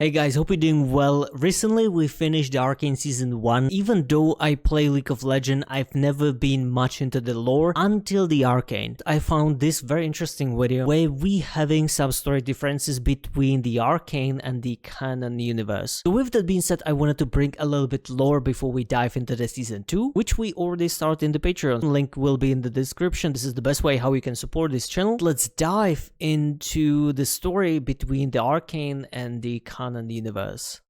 Hey guys, hope you're doing well. Recently we finished the Arcane Season 1. Even though I play League of Legends, I've never been much into the lore until the Arcane. I found this very interesting video where we having some story differences between the Arcane and the Canon universe. So with that being said, I wanted to bring a little bit lore before we dive into the Season 2, which we already started in the Patreon. Link will be in the description. This is the best way how you can support this channel. Let's dive into the story between the Arcane and the Canon universe.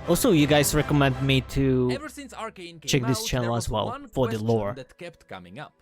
Also, you guys recommend me to Ever since Arcane came check this out, channel there as was well one for the question lore. that kept coming up.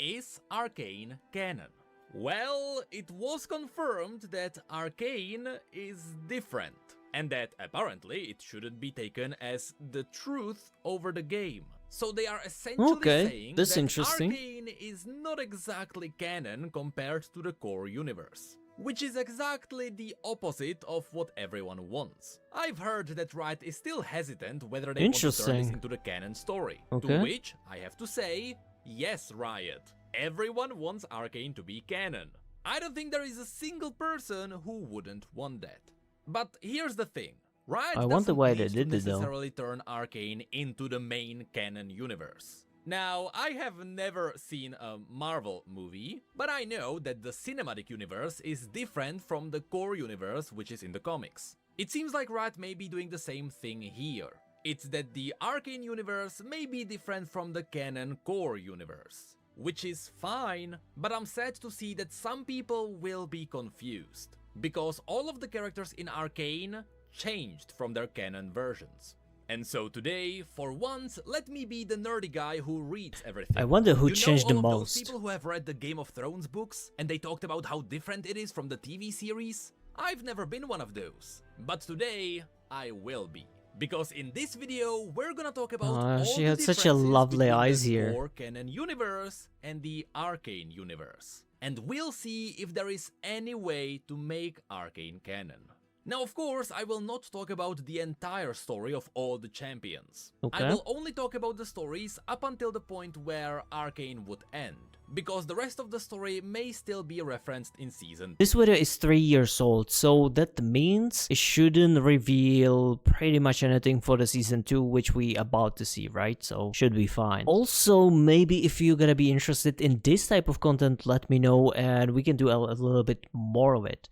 Is Arcane canon? Well, it was confirmed that Arcane is different, and that apparently it shouldn't be taken as the truth over the game. So they are essentially saying that's that interesting. Arcane is not exactly canon compared to the core universe, which is exactly the opposite of what everyone wants. I've heard that Riot is still hesitant whether they want to turn this into the canon story. To which I have to say, yes, Riot. Everyone wants Arcane to be canon. I don't think there is a single person who wouldn't want that. But here's the thing. Riot I wonder why they doesn't need did to it though. necessarily turn Arcane into the main canon universe. Now, I have never seen a Marvel movie, but I know that the cinematic universe is different from the core universe which is in the comics. It seems like Riot may be doing the same thing here. It's that the Arcane universe may be different from the canon core universe, which is fine, but I'm sad to see that some people will be confused, because all of the characters in Arcane changed from their canon versions. And so today, for once, let me be the nerdy guy who reads everything. I wonder who You changed know the all of most. those people who have read the Game of Thrones books and they talked about how different it is from the TV series? I've never been one of those, but today I will be. Because in this video, we're gonna talk about all she the had such a differences lovely between eyes the here. core canon universe and the Arcane universe. And we'll see if there is any way to make Arcane canon. Now, of course, I will not talk about the entire story of all the champions. I will only talk about the stories up until the point where Arcane would end, because the rest of the story may still be referenced in Season 2. This video is 3 years old, so that means it shouldn't reveal pretty much anything for the Season 2, which we about to see, right? So should be fine. Also, maybe if you're gonna be interested in this type of content, let me know and we can do a little bit more of it.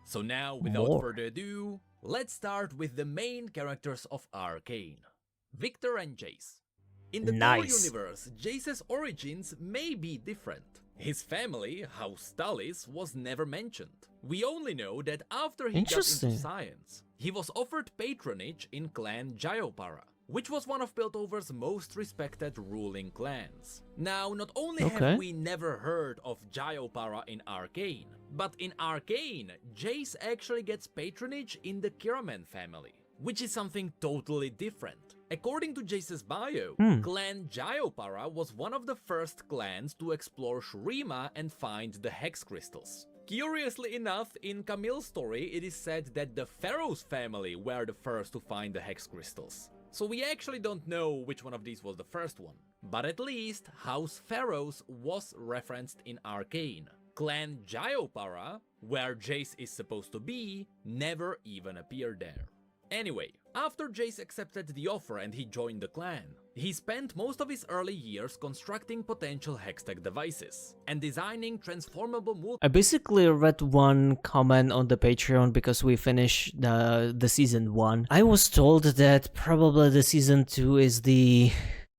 So now, without further ado, let's start with the main characters of Arcane, Victor and Jace. In the core universe, Jace's origins may be different. His family, House Talis, was never mentioned. We only know that after he got into science, he was offered patronage in clan Jayopara, which was one of Piltover's most respected ruling clans. Now, not only have we never heard of Jayopara in Arcane, but in Arcane, Jace actually gets patronage in the Kiraman family, which is something totally different. According to Jace's bio, Clan Jayopara was one of the first clans to explore Shurima and find the Hex Crystals. Curiously enough, in Camille's story, it is said that the Pharaoh's family were the first to find the Hex Crystals. So we actually don't know which one of these was the first one. But at least, House Pharaohs was referenced in Arcane. Clan Jayopara, where Jace is supposed to be, never even appeared there. Anyway, after Jace accepted the offer and he joined the clan, he spent most of his early years constructing potential hextech devices and designing transformable I basically read one comment on the Patreon because we finished the Season 1. I was told that probably the Season 2 is the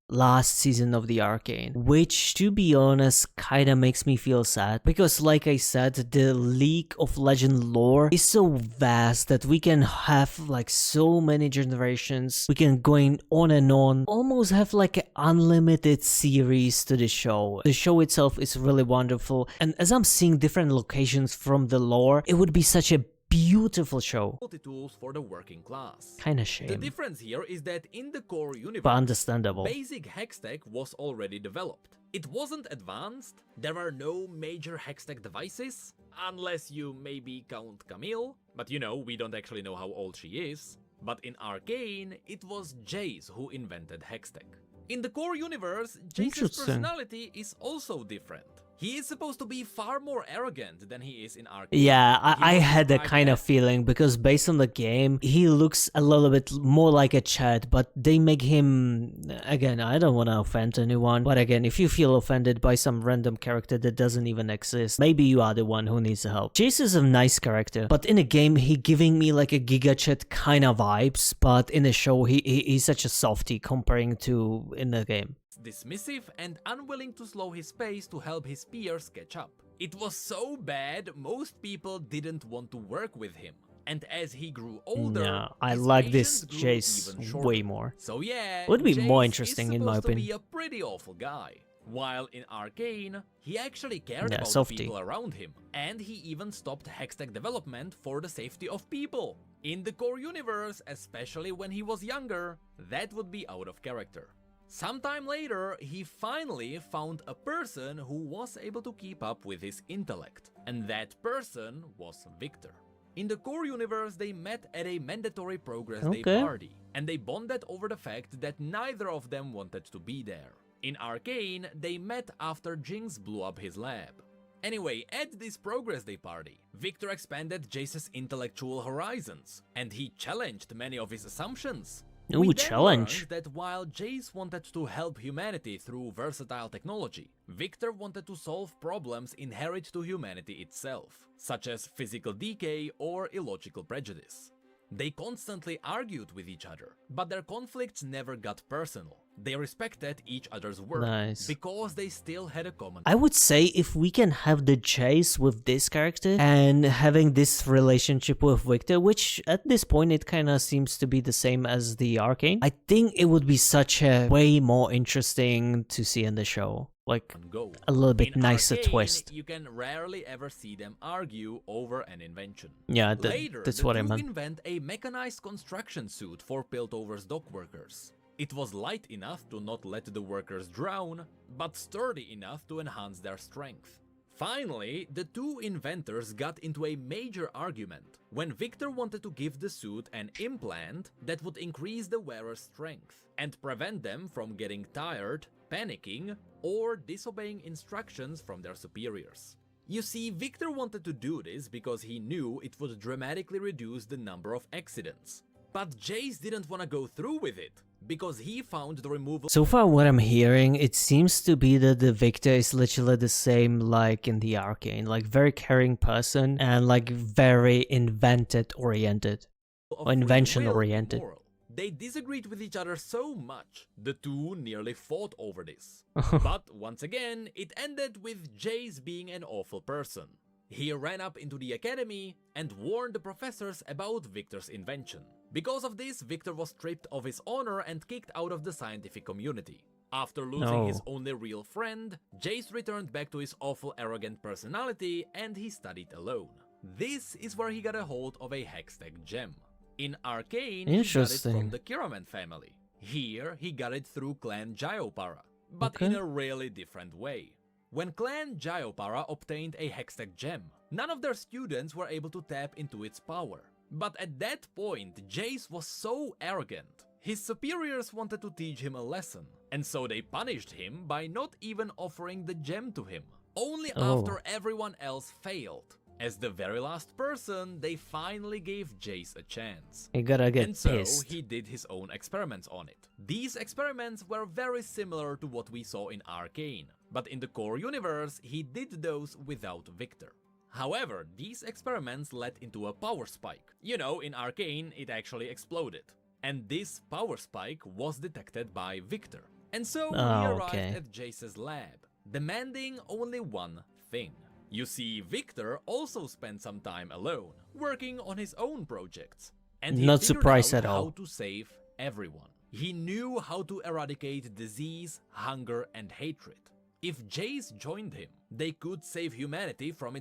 last season of the Arcane, which to be honest kinda makes me feel sad, because like I said, the League of Legends lore is so vast that we can have like so many generations, we can going on and on, almost have like an unlimited series to the show. The show itself is really wonderful, and as I'm seeing different locations from the lore, it would be such a beautiful show. Multi-tools for the working class. Kinda shame. The difference here is that in the core universe, but understandable, basic hextech was already developed. It wasn't advanced, there were no major hextech devices, unless you maybe count Camille, but you know, we don't actually know how old she is. But in Arcane, it was Jace who invented hextech. In the core universe, Jace's personality is also different. He is supposed to be far more arrogant than he is in Arcane. Yeah, I He was had a described kind of as- feeling because based on the game, he looks a little bit more like a Chad, but they make him, again, I don't want to offend anyone, but again, if you feel offended by some random character that doesn't even exist, maybe you are the one who needs help. Jace is a nice character, but in a game, he giving me like a Giga Chad kind of vibes, but in a show, he's such a softie comparing to in the game. dismissive and unwilling to slow his pace to help his peers catch up. It was so bad, most people didn't want to work with him. And as he grew older, Yeah, I his like this patience grew Jace even shorter. way more. So yeah, Would be more Jace interesting is in my supposed to opinion. be a pretty awful guy. While in Arcane, he actually cared Yeah, about softy. the people around him, and he even stopped hextech development for the safety of people. In the core universe, especially when he was younger, that would be out of character. Sometime later, he finally found a person who was able to keep up with his intellect, and that person was Victor. In the core universe, they met at a mandatory progress day Okay. party, and they bonded over the fact that neither of them wanted to be there. In Arcane, they met after Jinx blew up his lab. Anyway, at this progress day party, Victor expanded Jace's intellectual horizons, and he challenged many of his assumptions. Ooh, We then challenge. learned that while Jace wanted to help humanity through versatile technology, Victor wanted to solve problems inherent to humanity itself, such as physical decay or illogical prejudice. They constantly argued with each other, but their conflicts never got personal. They respected each other's work Nice. because they still had a common. I would say if we can have the chase with this character and having this relationship with Victor, which at this point it kind of seems to be the same as the Arcane, I think it would be such a way more interesting to see in the show. Like Go. a little bit In nicer Arcane, twist. You can rarely ever see them argue over an invention. Yeah, Later, that's the what I two meant. invent a mechanized construction suit for Piltover's dock workers. It was light enough to not let the workers drown, but sturdy enough to enhance their strength. Finally, the two inventors got into a major argument when Victor wanted to give the suit an implant that would increase the wearer's strength and prevent them from getting tired, panicking, or disobeying instructions from their superiors. You see, Victor wanted to do this because he knew it would dramatically reduce the number of accidents. But Jace didn't want to go through with it, because he found the removal. So far what I'm hearing, it seems to be that the Victor is literally the same like in the Arcane, like very caring person and like very invented oriented. of Or free invention will oriented. immoral. They disagreed with each other so much, the two nearly fought over this. But once again, it ended with Jace being an awful person. He ran up into the academy and warned the professors about Victor's invention. Because of this, Victor was stripped of his honor and kicked out of the scientific community. After losing his No. only real friend, Jace returned back to his awful arrogant personality and he studied alone. This is where he got a hold of a hextech gem. In Arcane, he got it Interesting. from the Kiraman family. Here, he got it through Clan Gyopara, but in Okay. a really different way. When Clan Gyopara obtained a hextech gem, none of their students were able to tap into its power. But at that point, Jace was so arrogant. His superiors wanted to teach him a lesson, and so they punished him by not even offering the gem to him, only Oh. after everyone else failed. As the very last person, they finally gave Jace a chance. You gotta get And so pissed. he did his own experiments on it. These experiments were very similar to what we saw in Arcane, but in the core universe, he did those without Victor. However, these experiments led into a power spike. You know, in Arcane, it actually exploded. And this power spike was detected by Victor. And so he Oh, arrived okay. at Jace's lab, demanding only one thing. You see, Victor also spent some time alone, working on his own projects. And he Not figured surprised out at all. how to save everyone. He knew how to eradicate disease, hunger, and hatred. If Jace joined him, they could save humanity from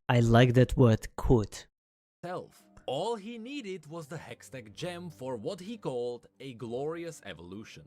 I like that word, could. itself. All he needed was the hextech gem for what he called a glorious evolution.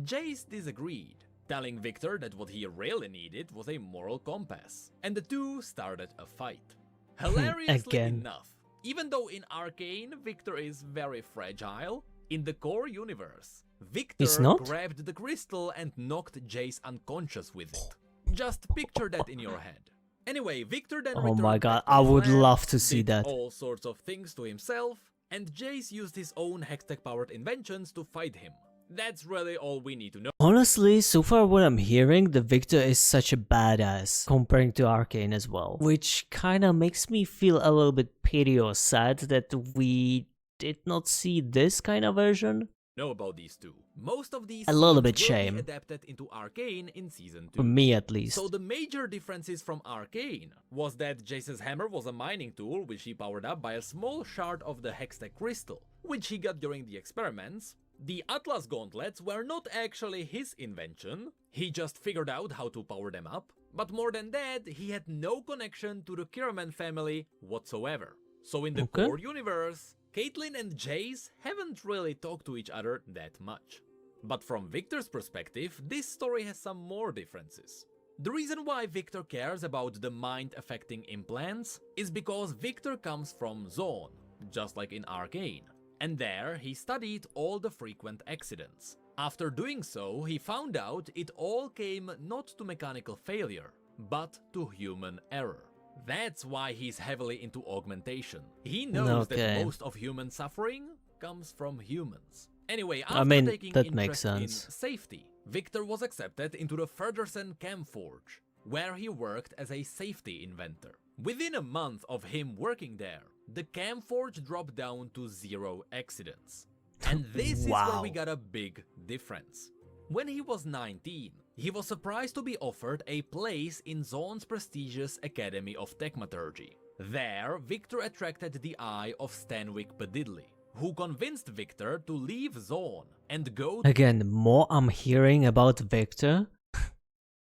Jace disagreed, telling Victor that what he really needed was a moral compass, and the two started a fight. Hilariously Again. enough, even though in Arcane Victor is very fragile, in the core universe, Victor He's not? grabbed the crystal and knocked Jace unconscious with it. Just picture that in your head. Anyway, Victor then Oh returned my back god, to I his would lab, love to see did that. all sorts of things to himself, and Jace used his own hextech-powered inventions to fight him. That's really all we need to know. Honestly, so far what I'm hearing, the Victor is such a badass, comparing to Arcane as well. Which kinda makes me feel a little bit pity or sad that we did not see this kind of version. Know about these two. Most of these A little bit scenes will shame. be adapted into Arcane in Season 2. For me at least. So the major differences from Arcane was that Jace's hammer was a mining tool which he powered up by a small shard of the Hextech crystal, which he got during the experiments. The Atlas gauntlets were not actually his invention, he just figured out how to power them up, but more than that, he had no connection to the Kiraman family whatsoever. So in the core universe, Caitlyn and Jace haven't really talked to each other that much. But from Victor's perspective, this story has some more differences. The reason why Victor cares about the mind-affecting implants is because Victor comes from Zone, just like in Arcane. And there, he studied all the frequent accidents. After doing so, he found out it all came not to mechanical failure, but to human error. That's why he's heavily into augmentation. He knows that most of human suffering comes from humans. Anyway, after taking interest in safety, Victor was accepted into the Furderson Camforge, where he worked as a safety inventor. Within a month of him working there, the Camforge dropped down to 0 accidents. And this is where we got a big difference. When he was 19, he was surprised to be offered a place in Zone's prestigious Academy of Techmaturgy. There, Victor attracted the eye of Stanwyck Pedidley, who convinced Victor to leave Zone and go to— Again, the more I'm hearing about Victor,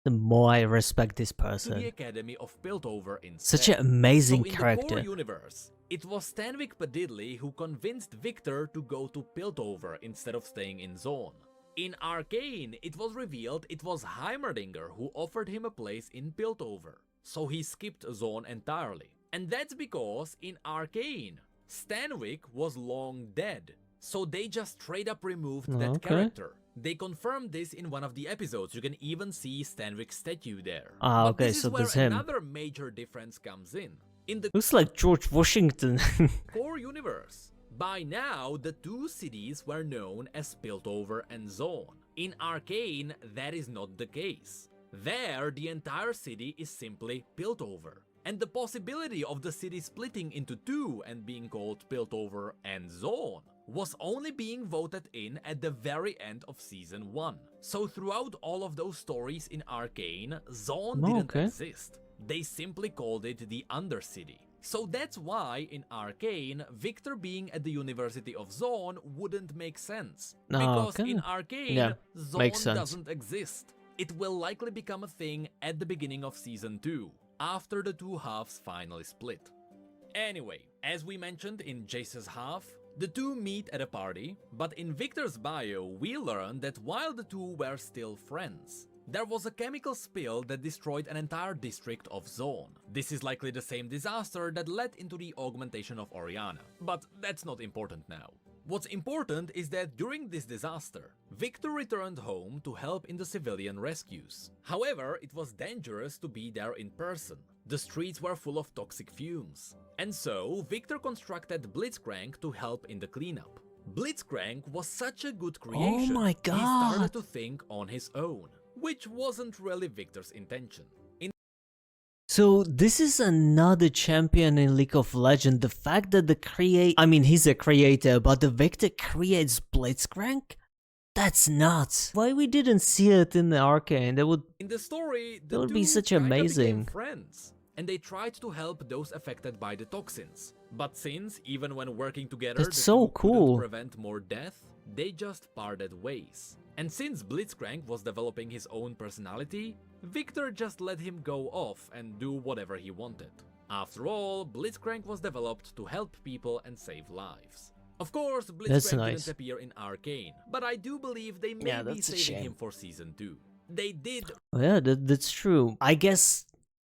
the more I respect this person. To the Academy of Piltover instead. Such an amazing character. In the core universe, it was Stanwyck Pedidley who convinced Victor to go to Piltover instead of staying in Zone. In Arcane, it was revealed it was Heimerdinger who offered him a place in Piltover, so he skipped Zone entirely. And that's because in Arcane, Stanwyck was long dead, so they just straight up removed that character. They confirmed this in one of the episodes. You can even see Stanwyck's statue there. But this is where another major difference comes in. In the looks like George Washington. core universe, by now the two cities were known as Piltover and Zone. In Arcane, that is not the case. There, the entire city is simply Piltover. And the possibility of the city splitting into two and being called Piltover and Zone was only being voted in at the very end of Season 1. So throughout all of those stories in Arcane, Zone didn't exist. They simply called it the Undercity. So that's why in Arcane, Victor being at the University of Zone wouldn't make sense. Because in Arcane, Zone doesn't exist. It will likely become a thing at the beginning of Season 2. After the two halves finally split. Anyway, as we mentioned in Jace's half, the two meet at a party, but in Victor's bio we learn that while the two were still friends, there was a chemical spill that destroyed an entire district of Zone. This is likely the same disaster that led into the augmentation of Oriana, but that's not important now. What's important is that during this disaster, Victor returned home to help in the civilian rescues. However, it was dangerous to be there in person. The streets were full of toxic fumes. And so, Victor constructed Blitzcrank to help in the cleanup. Blitzcrank was such a good creation, oh my god, he started to think on his own, which wasn't really Victor's intention. So this is another champion in League of Legends. The fact that he's a creator, but the Victor creates Blitzcrank? That's nuts. Why we didn't see it in the Arcane? In the story, that would be such amazing. Friends, and they tried to help those affected by the toxins. But since, even when working together, that's so cool, couldn't prevent more death, they just parted ways. And since Blitzcrank was developing his own personality, Victor just let him go off and do whatever he wanted. After all, Blitzcrank was developed to help people and save lives. Of course, Blitzcrank didn't appear in Arcane, but I do believe they may be saving him for Season 2. They did. Oh, yeah, that's true. I guess.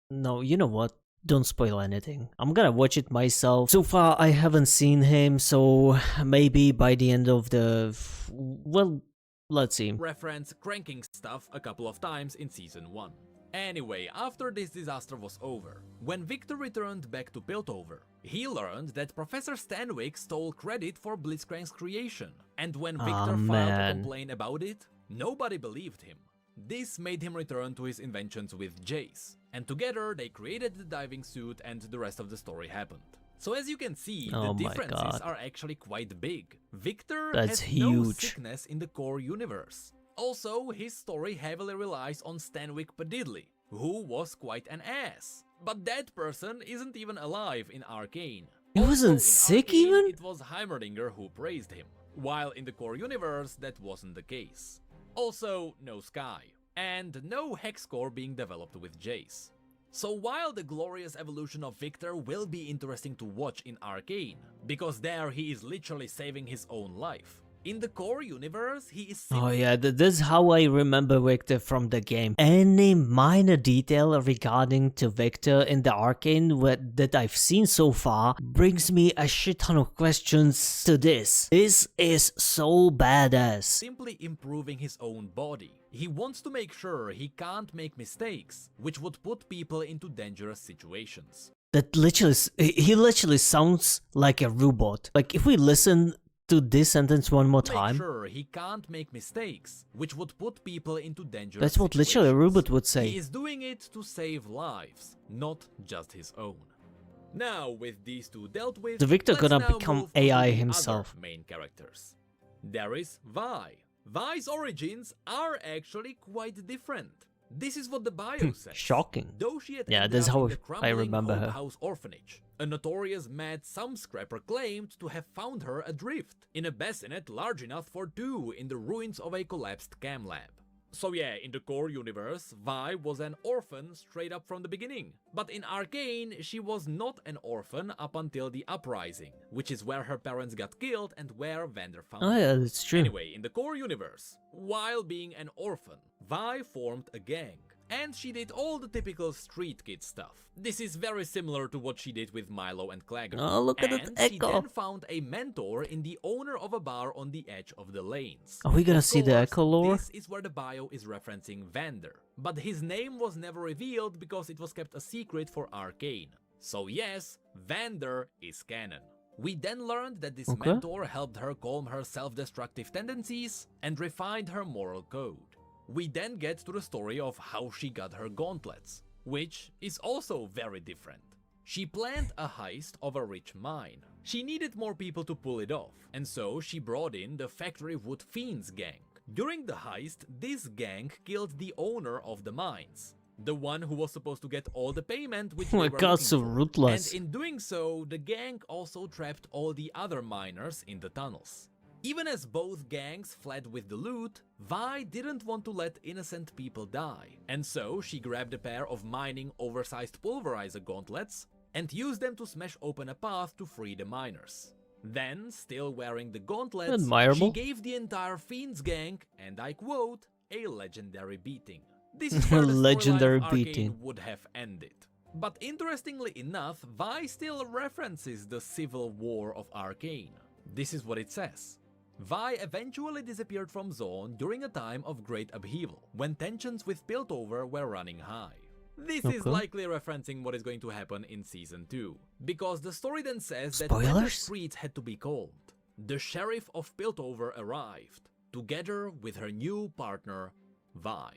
No, you know what? Don't spoil anything. I'm gonna watch it myself. So far, I haven't seen him, so maybe by the end of the. Well, let's see. Reference cranking stuff a couple of times in Season 1. Anyway, after this disaster was over, when Victor returned back to Piltover, he learned that Professor Stanwyck stole credit for Blitzcrank's creation, and when Victor filed a complaint about it, nobody believed him. This made him return to his inventions with Jace, and together they created the diving suit and the rest of the story happened. So as you can see, the differences are actually quite big. Victor has no sickness in the core universe. Also, his story heavily relies on Stanwyck Padidley, who was quite an ass. But that person isn't even alive in Arcane. He wasn't sick Arcane, even? It was Heimerdinger who praised him, while in the core universe that wasn't the case. Also, no Sky, and no Hex core being developed with Jace. So while the glorious evolution of Victor will be interesting to watch in Arcane, because there he is literally saving his own life, in the core universe, he is Oh yeah, this is how I remember Victor from the game. Any minor detail regarding to Victor in the Arcane that I've seen so far brings me a shit ton of questions to this. This is so badass. Simply improving his own body. He wants to make sure he can't make mistakes, which would put people into dangerous situations. He literally sounds like a robot. Like if we listen to this sentence one more time. Make sure he can't make mistakes, which would put people into dangerous That's what literally a robot would say. He is doing it to save lives, not just his own. Now, with these two dealt with, the Victor gonna become AI himself. Main characters. There is Vi. Vi's origins are actually quite different. This is what the bio says. Shocking. Though she had yeah, that's how I remember her. House orphanage, a notorious mad scrapper claimed to have found her adrift in a bassinet large enough for two in the ruins of a collapsed cam lab. So yeah, in the core universe, Vi was an orphan straight up from the beginning. But in Arcane, she was not an orphan up until the Uprising, which is where her parents got killed and where Vander found her. Oh yeah, that's true. Anyway, in the core universe, while being an orphan, Vi formed a gang. And she did all the typical street kid stuff. This is very similar to what she did with Milo and Clagger. Oh, look at that echo. She then found a mentor in the owner of a bar on the edge of the lanes. Are we gonna see the echo lore? This is where the bio is referencing Vander. But his name was never revealed because it was kept a secret for Arcane. So yes, Vander is canon. We then learned that this mentor helped her calm her self-destructive tendencies and refined her moral code. We then get to the story of how she got her gauntlets, which is also very different. She planned a heist of a rich mine. She needed more people to pull it off, and so she brought in the Factory Wood Fiends gang. During the heist, this gang killed the owner of the mines, the one who was supposed to get all the payment which oh my god, so ruthless. And in doing so, the gang also trapped all the other miners in the tunnels. Even as both gangs fled with the loot, Vi didn't want to let innocent people die, and so she grabbed a pair of mining oversized pulverizer gauntlets and used them to smash open a path to free the miners. Then, still wearing the gauntlets, she gave the entire Fiends gang, and I quote, a legendary beating. This is where the legendary beating would have ended. But interestingly enough, Vi still references the Civil War of Arcane. This is what it says. Vi eventually disappeared from Zone during a time of great upheaval, when tensions with Piltover were running high. This is likely referencing what is going to happen in Season 2, because the story then says that when the streets had to be calmed, the Sheriff of Piltover arrived, together with her new partner, Vi.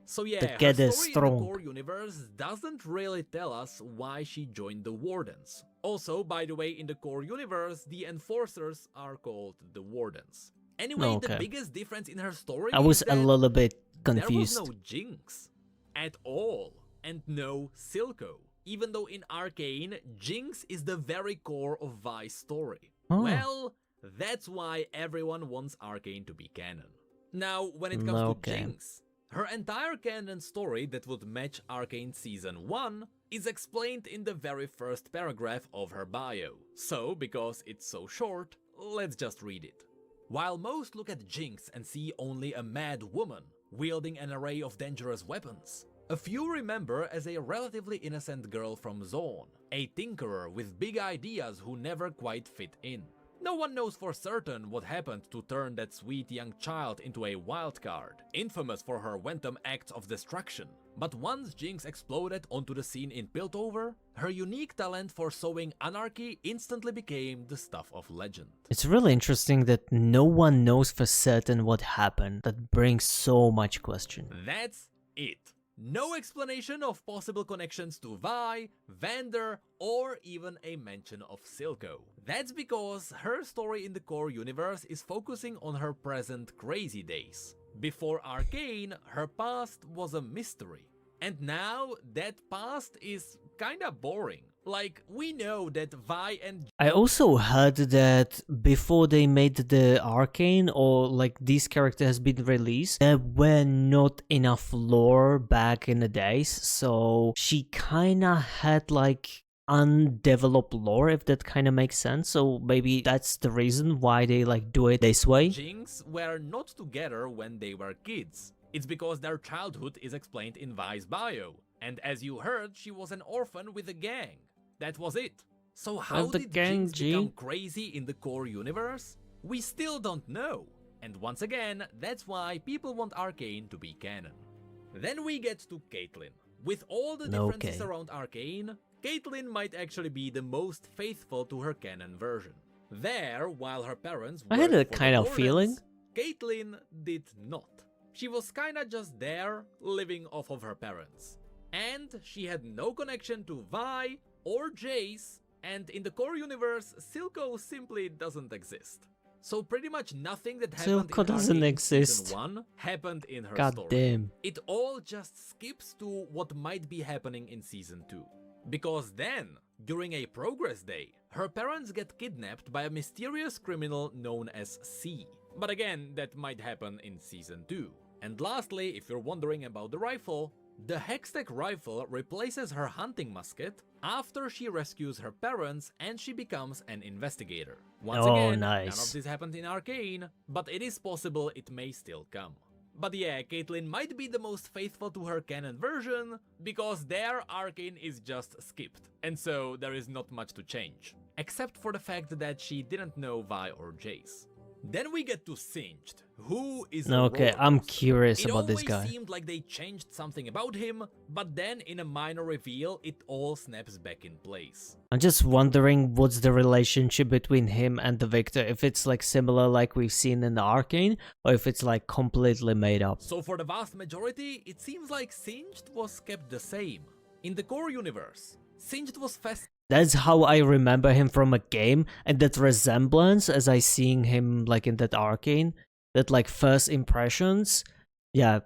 So yeah, her story in the core universe doesn't really tell us why she joined the Wardens. Also, by the way, in the core universe, the Enforcers are called the Wardens. Anyway, the biggest difference in her story I was a little bit confused. There was no Jinx at all, and no Silco. Even though in Arcane, Jinx is the very core of Vi's story. Well, that's why everyone wants Arcane to be canon. Now, when it comes to Jinx, her entire canon story that would match Arcane Season 1 is explained in the very first paragraph of her bio. So, because it's so short, let's just read it. While most look at Jinx and see only a mad woman wielding an array of dangerous weapons, a few remember as a relatively innocent girl from Zone, a tinkerer with big ideas who never quite fit in. No one knows for certain what happened to turn that sweet young child into a wildcard, infamous for her wanton acts of destruction. But once Jinx exploded onto the scene in Piltover, her unique talent for sowing anarchy instantly became the stuff of legend. It's really interesting that no one knows for certain what happened. That brings so much question. That's it. No explanation of possible connections to Vi, Vander, or even a mention of Silco. That's because her story in the core universe is focusing on her present crazy days. Before Arcane, her past was a mystery. And now, that past is kinda boring. Like, we know that Vi and... I also heard that before they made the Arcane, or like this character has been released, there were not enough lore back in the days, so she kinda had like undeveloped lore, if that kinda makes sense, so maybe that's the reason why they like do it this way. Jinx were not together when they were kids. It's because their childhood is explained in Vi's bio, and as you heard, she was an orphan with a gang. That was it. So how did Jinx become crazy in the core universe? We still don't know. And once again, that's why people want Arcane to be canon. Then we get to Caitlyn. With all the differences around Arcane, Caitlyn might actually be the most faithful to her canon version. There, while her parents I had a kind of feeling. Caitlyn did not. She was kinda just there, living off of her parents. And she had no connection to Vi or Jace, and in the core universe, Silco simply doesn't exist. So pretty much nothing that happened in Season 1 happened in her story. Damn. It all just skips to what might be happening in Season 2. Because then, during a progress day, her parents get kidnapped by a mysterious criminal known as C. But again, that might happen in Season 2. And lastly, if you're wondering about the rifle, the Hextech rifle replaces her hunting musket after she rescues her parents and she becomes an investigator. Once again, none of this happened in Arcane, but it is possible it may still come. But yeah, Caitlyn might be the most faithful to her canon version, because there Arcane is just skipped, and so there is not much to change. Except for the fact that she didn't know Vi or Jace. Then we get to Singed, who is okay, I'm curious about this guy. It always seemed like they changed something about him, but then in a minor reveal, it all snaps back in place. I'm just wondering what's the relationship between him and the Victor, if it's like similar like we've seen in the Arcane, or if it's like completely made up. So for the vast majority, it seems like Singed was kept the same. In the core universe, Singed was That's how I remember him from a game, and that resemblance as I seeing him like in that Arcane, that like first impressions, yeah,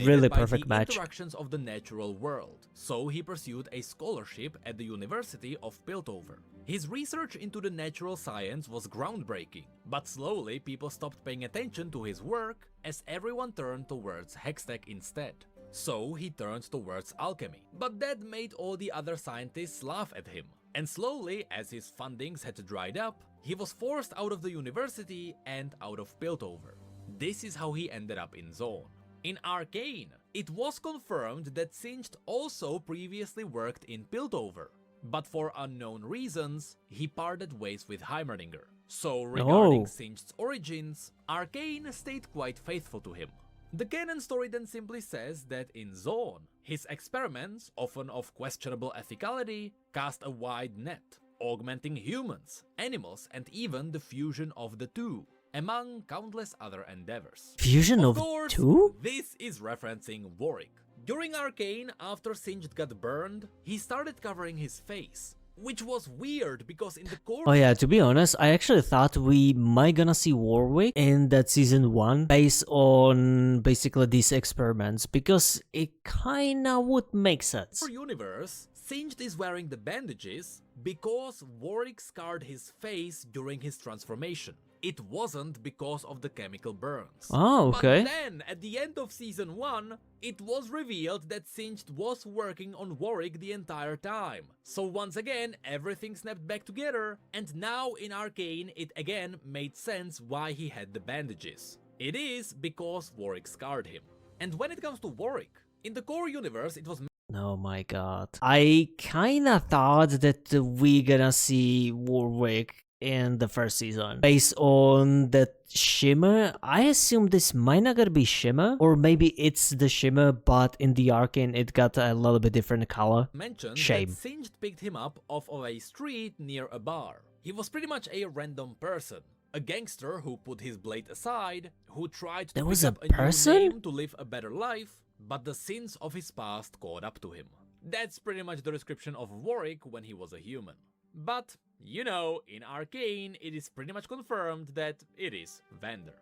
really perfect match. Interactions of the natural world, so he pursued a scholarship at the University of Piltover. His research into the natural science was groundbreaking, but slowly people stopped paying attention to his work as everyone turned towards Hextech instead. So he turned towards alchemy, but that made all the other scientists laugh at him. And slowly, as his fundings had dried up, he was forced out of the university and out of Piltover. This is how he ended up in Zone. In Arcane, it was confirmed that Singed also previously worked in Piltover, but for unknown reasons, he parted ways with Heimerdinger. So regarding Singed's origins, Arcane stayed quite faithful to him. The canon story then simply says that in Zone, his experiments, often of questionable ethicality, cast a wide net, augmenting humans, animals, and even the fusion of the two, among countless other endeavors. Fusion of two? This is referencing Warwick. During Arcane, after Singed got burned, he started covering his face, which was weird because in the core... Oh yeah, to be honest, I actually thought we might gonna see Warwick in that season 1 based on basically these experiments, because it kinda would make sense. For universe, Singed is wearing the bandages because Warwick scarred his face during his transformation. It wasn't because of the chemical burns. Oh, okay. But then, at the end of Season 1, it was revealed that Singed was working on Warwick the entire time. So once again, everything snapped back together, and now in Arcane it again made sense why he had the bandages. It is because Warwick scarred him. And when it comes to Warwick, in the core universe it was... Oh my god. I kinda thought that we gonna see Warwick in the first season. Based on the shimmer, I assume this might not gonna be shimmer, or maybe it's the shimmer, but in the Arcane it got a little bit different color. Mentioned Shame. that Singed picked him up off of a street near a bar. He was pretty much a random person. A gangster who put his blade aside, who tried to pick up a new name to live a better life, but the sins of his past caught up to him. That's pretty much the description of Warwick when he was a human. But, you know, in Arcane it is pretty much confirmed that it is Vander.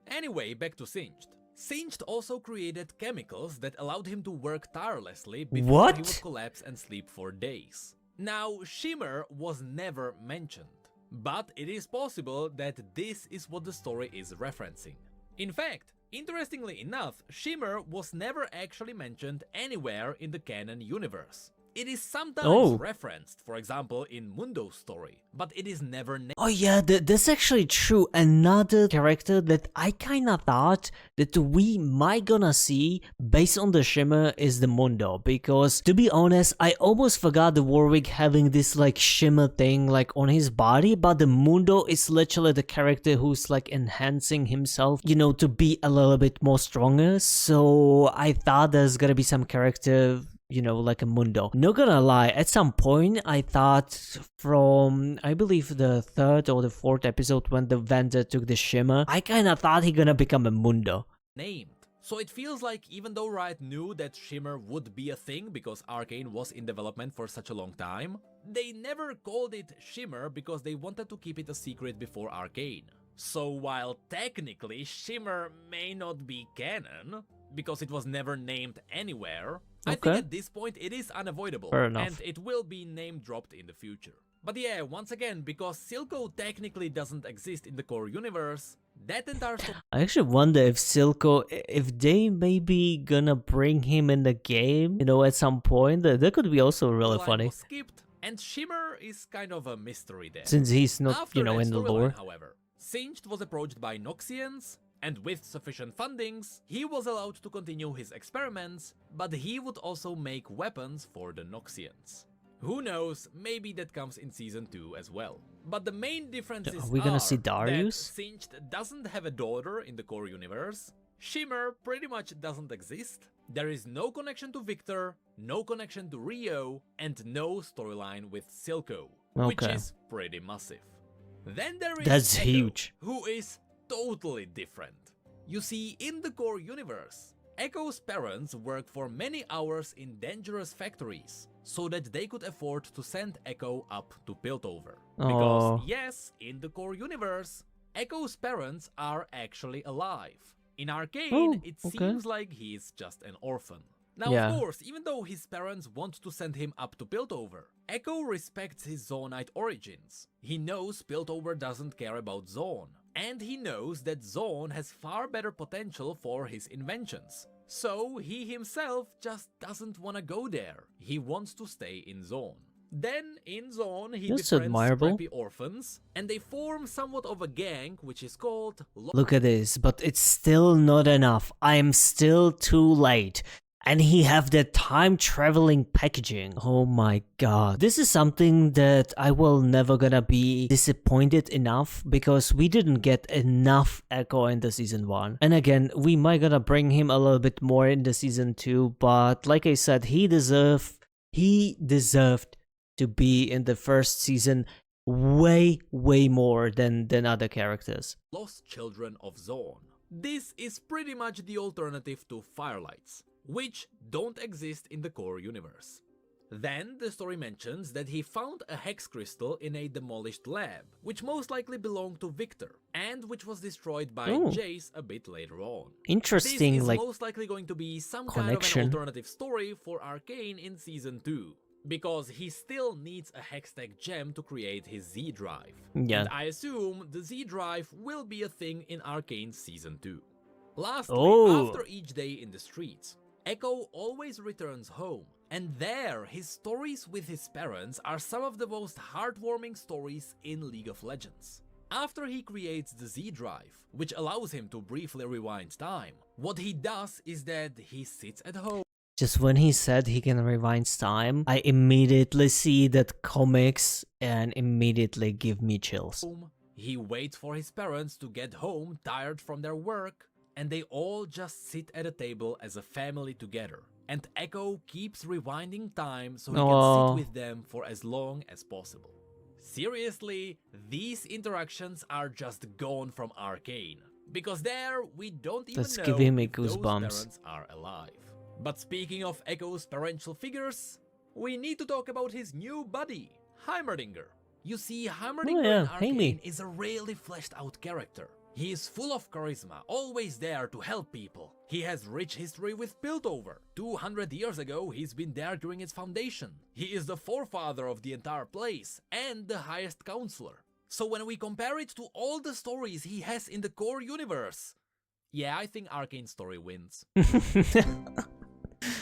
Anyway, back to Singed. Singed also created chemicals that allowed him to work tirelessly before he would collapse and sleep for days. Now, Shimmer was never mentioned, but it is possible that this is what the story is referencing. In fact, interestingly enough, Shimmer was never actually mentioned anywhere in the Canon universe. It is sometimes referenced, for example, in Mundo's story, but it is never named. Oh yeah, that's actually true. Another character that I kinda thought that we might gonna see based on the shimmer is the Mundo, because to be honest, I almost forgot the Warwick having this like shimmer thing like on his body, but the Mundo is literally the character who's like enhancing himself, you know, to be a little bit more stronger. So I thought there's gonna be some character, you know, like a Mundo. Not gonna lie, at some point I thought from, I believe the 3rd or the 4th episode when the Vander took the shimmer, I kinda thought he gonna become a Mundo. Named. So it feels like even though Riot knew that Shimmer would be a thing because Arcane was in development for such a long time, they never called it Shimmer because they wanted to keep it a secret before Arcane. So while technically Shimmer may not be canon, because it was never named anywhere, I think at this point it is unavoidable, and it will be name dropped in the future. But yeah, once again, because Silco technically doesn't exist in the core universe, that entire story... I actually wonder if Silco, if they maybe gonna bring him in the game, you know, at some point, that could be also really funny. Was skipped, and Shimmer is kind of a mystery there. Since he's not, you know, in the lore. However, Singed was approached by Noxians, and with sufficient fundings, he was allowed to continue his experiments, but he would also make weapons for the Noxians. Who knows, maybe that comes in Season 2 as well. But the main differences are we gonna see Darius? That Singed doesn't have a daughter in the core universe, Shimmer pretty much doesn't exist, there is no connection to Victor, no connection to Rio, and no storyline with Silco, which is pretty massive. Then there is Echo, huge. Who is totally different. You see, in the core universe, Echo's parents worked for many hours in dangerous factories, so that they could afford to send Echo up to Piltover. Because yes, in the core universe, Echo's parents are actually alive. In Arcane, it seems like he's just an orphan. Now, of course, even though his parents want to send him up to Piltover, Echo respects his Zoanite origins. He knows Piltover doesn't care about Zone, and he knows that Zone has far better potential for his inventions. So he himself just doesn't want to go there. He wants to stay in Zone. Then, in Zone, he befriends scrappy orphans, and they form somewhat of a gang, which is called... Look at this, but it's still not enough. I am still too late. And he have that time-traveling packaging. Oh my god. This is something that I will never gonna be disappointed enough, because we didn't get enough Echo in the Season 1. And again, we might gonna bring him a little bit more in the Season 2, but like I said, he deserved to be in the first season way more than other characters. Lost Children of Zone. This is pretty much the alternative to Firelights, which don't exist in the core universe. Then the story mentions that he found a hex crystal in a demolished lab, which most likely belonged to Victor, and which was destroyed by Jace a bit later on. Interesting, this is like, most likely going to be some kind of an alternative story for Arcane in Season 2, because he still needs a Hextech gem to create his Z drive. Yeah. And I assume the Z drive will be a thing in Arcane Season 2. Lastly, after each day in the streets, Echo always returns home, and there his stories with his parents are some of the most heartwarming stories in League of Legends. After he creates the Z drive, which allows him to briefly rewind time, what he does is that he sits at home. Just when he said he can rewind time, I immediately see that comics and immediately give me chills. He waits for his parents to get home tired from their work, and they all just sit at a table as a family together. And Echo keeps rewinding time so he can sit with them for as long as possible. Seriously, these interactions are just gone from Arcane, because there we don't even know giving me if those goosebumps. parents are alive. But speaking of Echo's parental figures, we need to talk about his new buddy, Heimerdinger. You see, Heimerdinger in Arcane is a really fleshed out character. He is full of charisma, always there to help people. He has rich history with Piltover. 200 years ago, he's been there during its foundation. He is the forefather of the entire place and the highest counselor. So when we compare it to all the stories he has in the core universe, yeah, I think Arcane's story wins.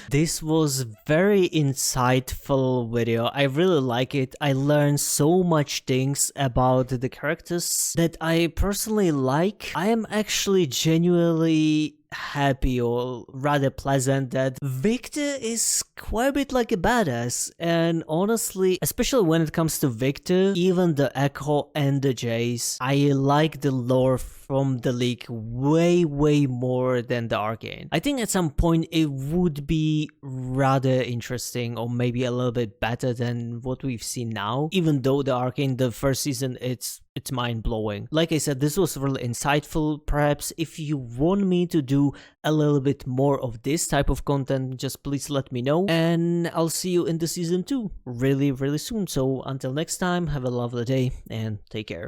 This was very insightful video. I really like it. I learned so much things about the characters that I personally like. I am actually genuinely happy, or rather pleasant, that Victor is quite a bit like a badass. And honestly, especially when it comes to Victor, even the Echo and the Jace, I like the lore from the League way more than the Arcane. I think at some point it would be rather interesting, or maybe a little bit better than what we've seen now, even though the Arcane, the first season, it's mind-blowing. Like I said, this was really insightful. Perhaps if you want me to do a little bit more of this type of content, just please let me know, and I'll see you in the season 2 really soon. So until next time, have a lovely day and take care.